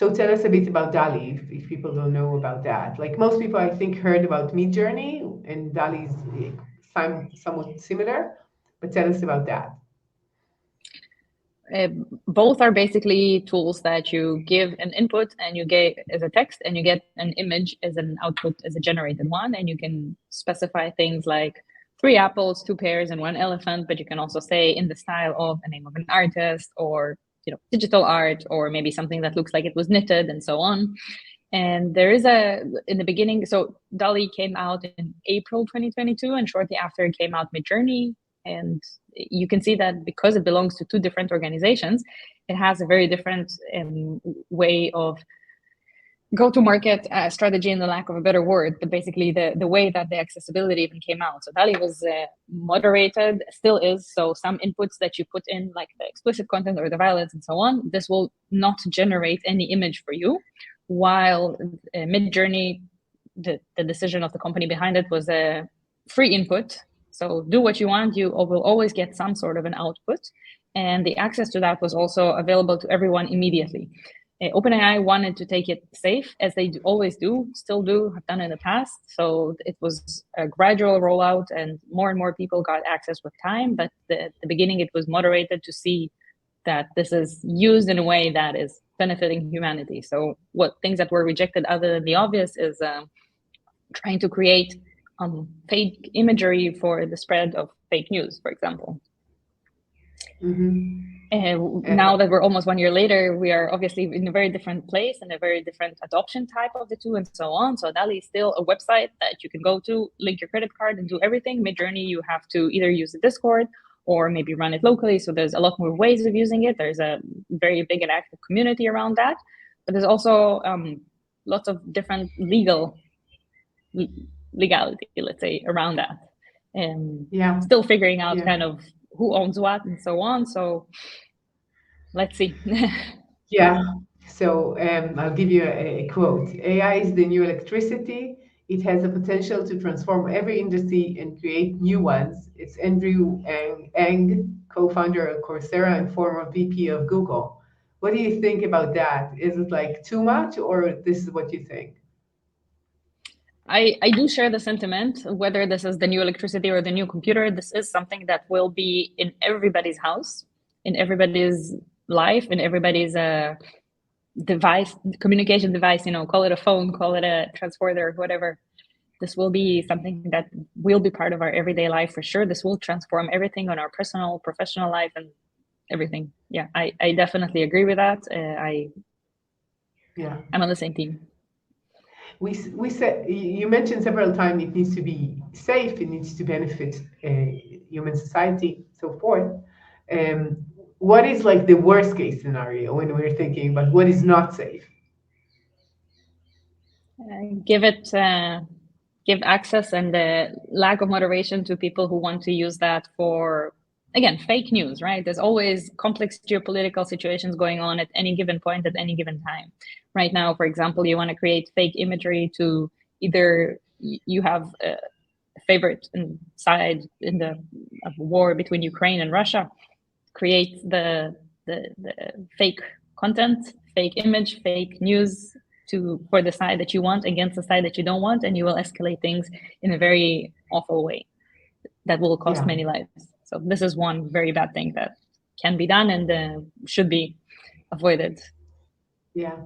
So tell us a bit about DALI, if people don't know about that. Like most people, I think, heard about Midjourney, and DALI is somewhat similar, but tell us about that. Both are basically tools that you give an input and you get as a text, and you get an image as an output, as a generated one, and you can specify things like 3 apples, 2 pears, and 1 elephant, but you can also say in the style of a name of an artist, or digital art, or maybe something that looks like it was knitted, and so on. And there is in the beginning, so DALI came out in April 2022, and shortly after it came out Midjourney. And you can see that because it belongs to 2 different organizations, it has a very different way of go-to-market strategy, in the lack of a better word, but basically the way that the accessibility even came out. So DALI was moderated, still is. So some inputs that you put in, like the explicit content or the violence and so on, this will not generate any image for you. While Midjourney, the decision of the company behind it was a free input. So do what you want, you will always get some sort of an output. And the access to that was also available to everyone immediately. OpenAI wanted to take it safe, as they always do, still do, have done in the past. So it was a gradual rollout, and more people got access with time. But at the beginning, it was moderated to see that this is used in a way that is benefiting humanity. So what things that were rejected, other than the obvious, is trying to create fake imagery for the spread of fake news, for example. Mm-hmm. Now that we're almost 1 year later, we are obviously in a very different place and a very different adoption type of the two, and so on. So DALI is still a website that you can go to, link your credit card, and do everything. Midjourney, you have to either use the Discord or maybe run it locally. So there's a lot more ways of using it. There's a very big and active community around that. But there's also lots of different legality, let's say, around that. And still figuring out kind of who owns what and so on. So let's see. So I'll give you a quote. AI is the new electricity. It has the potential to transform every industry and create new ones. It's Andrew Ng, co-founder of Coursera and former VP of Google. What do you think about that? Is it like too much, or this is what you think? I do share the sentiment. Whether this is the new electricity or the new computer, this is something that will be in everybody's house, in everybody's life, in everybody's device, communication device, call it a phone, call it a transporter, whatever. This will be something that will be part of our everyday life for sure. This will transform everything on our personal, professional life, and everything. Yeah, I definitely agree with that. I'm on the same team. We said, you mentioned several times, it needs to be safe, it needs to benefit human society, so forth. What is like the worst case scenario when we're thinking about what is not safe? Give access and the lack of moderation to people who want to use that for, again, fake news, right? There's always complex geopolitical situations going on at any given point, at any given time. Right now, for example, you want to create fake imagery to either you have a favorite side in the war between Ukraine and Russia, create the fake content, fake image, fake news for the side that you want against the side that you don't want, and you will escalate things in a very awful way that will cost many lives. So this is one very bad thing that can be done and should be avoided. Yeah.